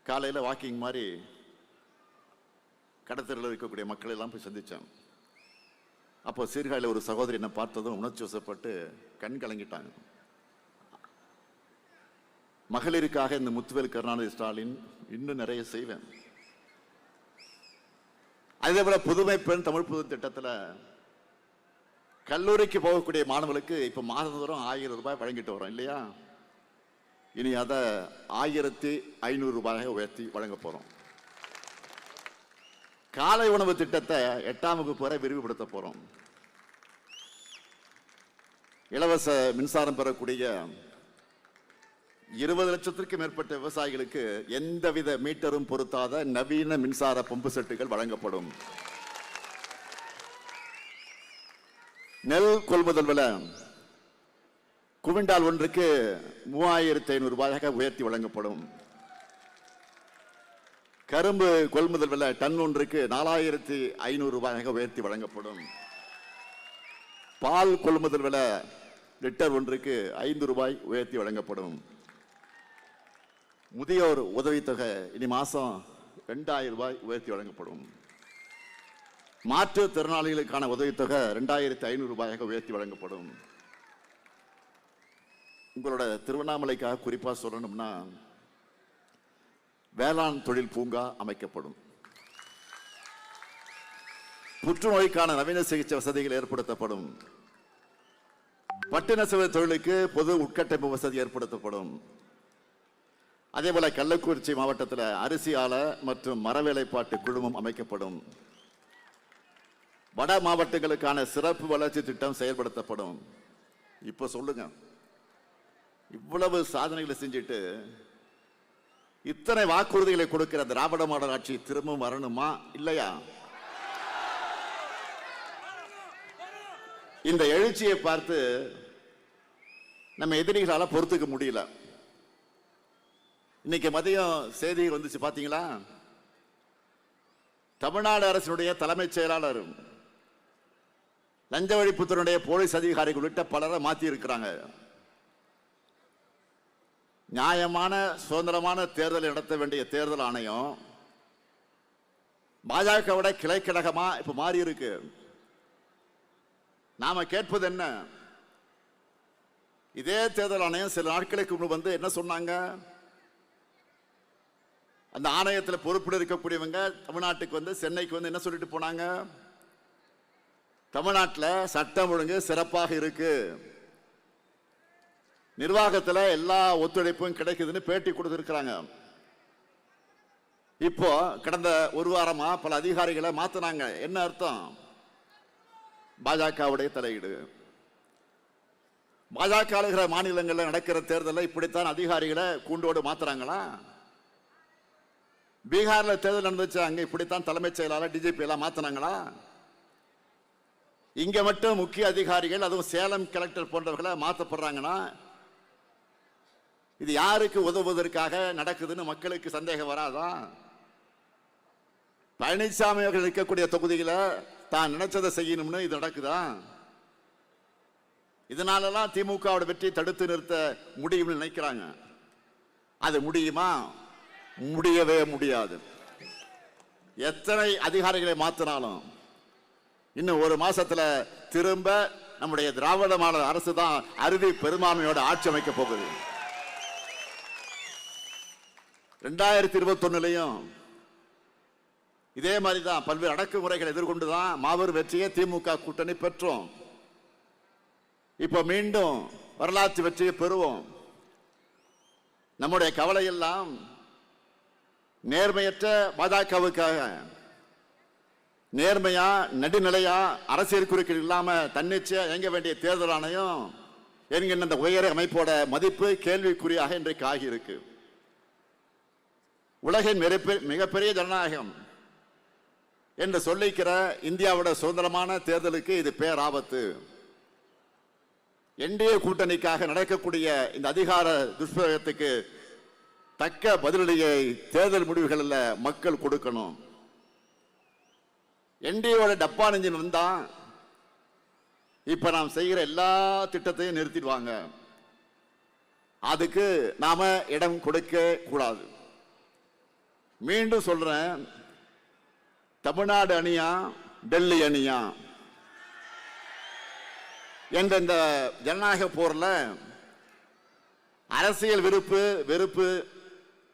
காலையில் வாக்கிங் மாதிரி கடத்தலில் இருக்கக்கூடிய மக்கள் எல்லாம் போய் சந்தித்தேன். அப்போ சீர்காழியில் ஒரு சகோதரி என்னை பார்த்ததும் உணர்ச்சி வசப்பட்டு கண் கலங்கிட்டாங்க. மகளிருக்காக இந்த முத்துவேல் கருணாநிதி ஸ்டாலின் இன்னும் நிறைய செய்வேன். அதே போல புதுமை பெண் தமிழ் புது திட்டத்தில் கல்லூரிக்கு போகக்கூடிய மாணவர்களுக்கு இப்ப மாதந்தோறும் 1000 ரூபாய் வழங்கிட்டு வரோம் இல்லையா? இனி அதை 1500 ரூபாயாக உயர்த்தி வழங்க போறோம். காலை உணவு திட்டத்தை 8ஆம் வகுப்பு வரை விரிவுபடுத்த போறோம். இலவச மின்சாரம் பெறக்கூடிய 20 லட்சத்திற்கும் மேற்பட்ட விவசாயிகளுக்கு எந்தவித மீட்டரும் பொருத்தாத நவீன மின்சார பம்பு செட்டுகள் வழங்கப்படும். நெல் கொள்முதல் விலை குவிண்டால் ஒன்றுக்கு 3500 ரூபாயாக உயர்த்தி வழங்கப்படும். கரும்பு கொள்முதல் விலை டன் ஒன்றுக்கு 4500 ரூபாயாக உயர்த்தி வழங்கப்படும். பால் கொள்முதல் விலை லிட்டர் ஒன்றுக்கு 5 ரூபாய் உயர்த்தி வழங்கப்படும். முதியோர் உதவித்தொகை இனி மாசம் 2000 ரூபாய் உயர்த்தி வழங்கப்படும். மாற்றுத்திறனாளிகளுக்கான உதவித்தொகை 2500 ரூபாயாக உயர்த்தி வழங்கப்படும். உங்களோட திருவண்ணாமலைக்காக குறிப்பா சொல்லணும்னா வேளாண் தொழில் பூங்கா அமைக்கப்படும். புற்றுநோய்க்கான நவீன சிகிச்சை வசதிகள் ஏற்படுத்தப்படும். பட்டு நெசவு தொழிலுக்கு பொது உட்கட்டமைப்பு வசதி ஏற்படுத்தப்படும். அதே போல கள்ளக்குறிச்சி மாவட்டத்தில் அரிசி ஆலை மற்றும் மரவேலைப்பாட்டு குழுமம் அமைக்கப்படும். வட மாவட்டங்களுக்கான சிறப்பு வளர்ச்சி திட்டம் செயல்படுத்தப்படும். இப்ப சொல்லுங்க, இவ்வளவு சாதனைகளை செஞ்சுட்டு இத்தனை வாக்குறுதிகளை கொடுக்கிற திராவிட மாடல் ஆட்சி திரும்பவும் வரணுமா இல்லையா? இந்த எழுச்சியை பார்த்து நம்ம எதிரிகளால பொறுத்துக்க முடியல. இன்னைக்கு மதியம் செய்தி வந்துச்சு பாத்தீங்களா? தமிழ்நாடு அரசினுடைய தலைமைச் செயலாளர், லஞ்ச ஒழிப்புத்துறையுடைய போலீஸ் அதிகாரிகள் உள்ளிட்ட பலரை மாற்றி இருக்கிறாங்க. நியாயமான சுதந்திரமான தேர்தலை நடத்த வேண்டிய தேர்தல் ஆணையம் பாஜகவோட கிளைக்கழகமா இப்ப மாறி இருக்கு. நாம கேட்பது என்ன? இதே தேர்தல் ஆணையம் சில நாட்களுக்கு முன்பு வந்து என்ன சொன்னாங்க? அந்த ஆணையத்தில் பொறுப்பில் இருக்கக்கூடியவங்க தமிழ்நாட்டுக்கு வந்து சென்னைக்கு வந்து என்ன சொல்லிட்டு போனாங்க? தமிழ்நாட்டில் சட்டம் ஒழுங்கு சிறப்பாக இருக்கு, நிர்வாகத்தில் எல்லா ஒத்துழைப்பும் கிடைக்குதுன்னு பேட்டி கொடுத்திருக்கிறாங்க. இப்போ கடந்த ஒரு வாரமா பல அதிகாரிகளை மாத்தினாங்க. என்ன அர்த்தம்? பாஜகவுடைய தலையீடு. பாஜக ஆளுகிற மாநிலங்களில் நடக்கிற தேர்தலில் இப்படித்தான் அதிகாரிகளை கூண்டோடு மாத்துறாங்களா? பீகார்ல தேர்தல் நடந்துச்சு, அங்க இப்படித்தான் தலைமைச் செயலாளர் டிஜிபி எல்லாம் மாத்தினாங்களா? இங்க மட்டும் முக்கிய அதிகாரிகள், அதுவும் சேலம் கலெக்டர் போன்றவர்களை மாற்றப்படுறாங்கன்னா இது யாருக்கு உதவுவதற்காக நடக்குதுன்னு மக்களுக்கு சந்தேகம் வராதா? பழனிசாமி அவர்கள் இருக்கக்கூடிய தொகுதிகளை தான் நினைச்சதை செய்யணும்னு இது நடக்குதா? இதனாலலாம் திமுகவோட வெற்றி தடுத்து நிறுத்த முடியும்னு நினைக்கிறாங்க. அது முடியுமா? முடியவே முடியாது. எத்தனை அதிகாரிகளை மாற்றினாலும் இன்னும் ஒரு மாசத்துல திரும்ப நம்முடைய திராவிட மாடல் அரசு தான் அறுதி பெரும்பான்மையோட ஆட்சி அமைக்க போகுது. 2021 இதே மாதிரிதான் பல்வேறு அடக்குமுறைகளை எதிர்கொண்டுதான் மாபெரும் வெற்றியை திமுக கூட்டணி பெற்றோம். இப்ப மீண்டும் வரலாற்று வெற்றியை பெறுவோம். நம்முடைய கவலை எல்லாம் நேர்மையற்ற பாஜகவுக்காக, நேர்மையா நடுநிலையா அரசியல் குறுக்கீடு இல்லாம தன்னிச்சையா இயங்க வேண்டிய தேர்தல் ஆணையம் என்கின்ற அந்த உயர் அமைப்போட மதிப்பு கேள்விக்குறியாக இன்றைக்கு ஆகியிருக்கு. உலகின் மிகப்பெரிய ஜனநாயகம் என்று சொல்லிக்கிற இந்தியாவோட சுதந்திரமான தேர்தலுக்கு இது பேராபத்து. என்டிஏ கூட்டணிக்காக நடக்கக்கூடிய இந்த அதிகார துஷ்பிரயோகத்துக்கு தக்க பதிலடியை தேர்தல் முடிவுகளில் மக்கள் கொடுக்கணும். என்டிஏவோட டப்பா நெஞ்சின் வந்தா இப்ப நாம் செய்கிற எல்லா திட்டத்தையும் நிறுத்திடுவாங்க. அதுக்கு நாம இடம் கொடுக்க கூடாது. மீண்டும் சொல்றேன், தமிழ்நாடு அணியா டெல்லி அணியா என்ற இந்த ஜனநாயக போர்ல அரசியல் வெறுப்பு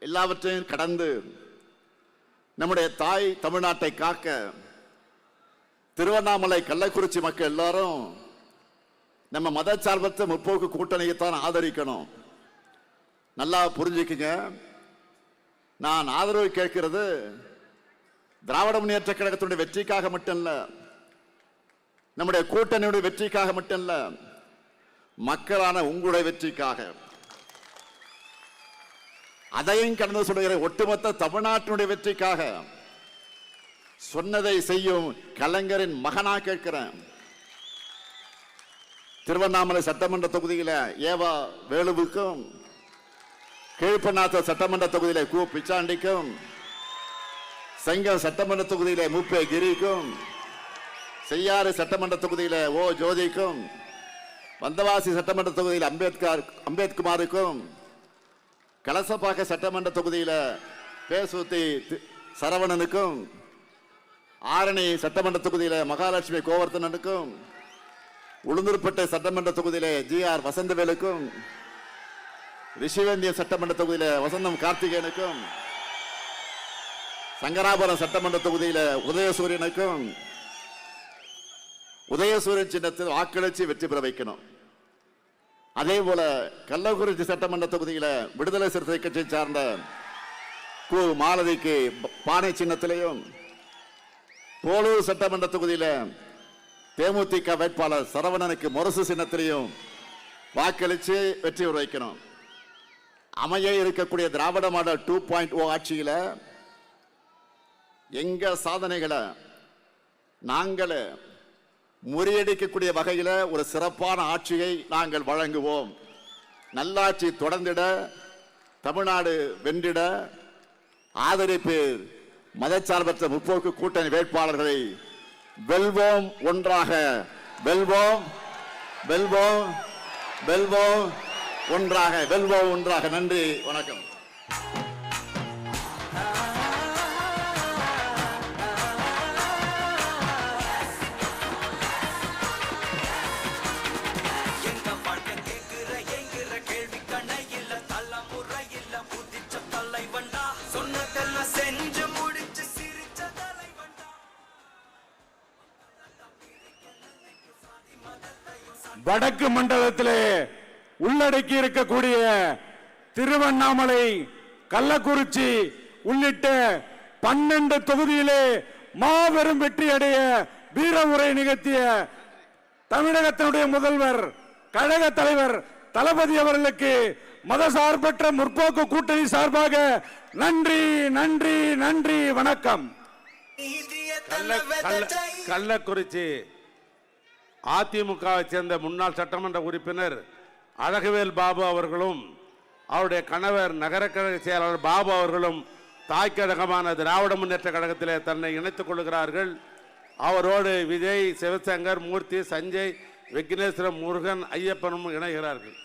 எல்லாவற்றையும் கடந்து நம்முடைய தாய் தமிழ்நாட்டை காக்க திருவண்ணாமலை கள்ளக்குறிச்சி மக்கள் எல்லாரும் நம்ம மதச்சார்பற்ற முற்போக்கு கூட்டணியைத்தான் ஆதரிக்கணும். நல்லா புரிஞ்சுக்குங்க. நான் ஆதரவு கேட்கிறது திராவிட முன்னேற்ற கழகத்தினுடைய வெற்றிக்காக மட்டுமல்ல, நம்முடைய கூட்டணியுடைய வெற்றிக்காக மட்டுமல்ல, மக்களான உங்களுடைய வெற்றிக்காக. அதையும் கடந்து சொல்கிற ஒட்டுமொத்த தமிழ்நாட்டினுடைய வெற்றிக்காக. சொன்னதை செய்யும் கலைஞரின் மகனா கேட்கிறேன். திருவண்ணாமலை சட்டமன்ற தொகுதியில ஏவா வேலுவுக்கும், கீழ்பண்ணாத்த சட்டமன்ற தொகுதியில கு பிச்சாண்டிக்கும், செங்கம் சட்டமன்ற தொகுதியில முப்பே கிரிக்கும், செய்யாறு சட்டமன்ற தொகுதியில ஓ ஜோதிக்கும், வந்தவாசி சட்டமன்ற தொகுதியில் அம்பேத்குமாருக்கும், கலசப்பாக்க சட்டமன்ற தொகுதியில பேசூத்தி சரவணனுக்கும், ஆரணி சட்டமன்ற தொகுதியில மகாலட்சுமி கோவர்த்தனனுக்கும், உளுந்தூர்பேட்டை சட்டமன்ற தொகுதியில ஜிஆர் வசந்தவேலுக்கும், ரிஷிவேந்தியம் சட்டமன்ற தொகுதியில வசந்தம் கார்த்திகேயனுக்கும், சங்கராபுரம் சட்டமன்ற தொகுதியில உதயசூரியனுக்கும் உதயசூரியன் சின்னத்தில் வாக்களிச்சு வெற்றி பெற வைக்கணும். அதே போல கள்ளக்குறிச்சி சட்டமன்ற தொகுதியில விடுதலை சிறுத்தை கட்சியை சார்ந்த கு மாலதிக்கு பானை சின்னத்திலையும், போலூர் சட்டமன்ற தொகுதியில தேமுதிக வேட்பாளர் சரவணனுக்கு முரசு சின்னத்திலையும் வாக்களிச்சு வெற்றி பெற வைக்கணும். அமைய இருக்கக்கூடிய திராவிட மாடல் 2.0 ஆட்சியில எங்க சாதனைகளை நாங்கள் முறியடிக்கக்கூடிய வகையில ஒரு சிறப்பான ஆட்சியை நாங்கள் வழங்குவோம். நல்லாட்சி தொடர்ந்திட, தமிழ்நாடு வென்றிட ஆதரிப்பு மதச்சார்பற்ற முற்போக்கு கூட்டணி வேட்பாளர்களை வெல்வோம், ஒன்றாக வெல்வோம், வெல்வோம், வெல்வோம், ஒன்றாக வெல்வோம், ஒன்றாக. நன்றி, வணக்கம். வடக்கு மண்டலத்திலே உள்ளடக்கி இருக்கக்கூடிய திருவண்ணாமலை, கள்ளக்குறிச்சி உள்ளிட்ட 12 தொகுதியிலே மாபெரும் வெற்றி அடைய வீர உரை நிகழ்த்திய தமிழகத்தினுடைய முதல்வர், கழக தலைவர் தளபதி அவர்களுக்கு மதசார்பற்ற முற்போக்கு கூட்டணி சார்பாக நன்றி, நன்றி, நன்றி, வணக்கம். கள்ளக்குறிச்சி அதிமுகவை சேர்ந்த முன்னாள் சட்டமன்ற உறுப்பினர் அழகுவேல் பாபு அவர்களும் அவருடைய கணவர் நகர கழக செயலாளர் பாபு அவர்களும் தாய் கழகமான திராவிட முன்னேற்ற கழகத்திலே தன்னை இணைத்துக் கொள்கிறார்கள். அவரோடு விஜய், சிவசங்கர், மூர்த்தி, சஞ்சய், விக்னேஸ்வர, முருகன், ஐயப்பனும் இணைகிறார்கள்.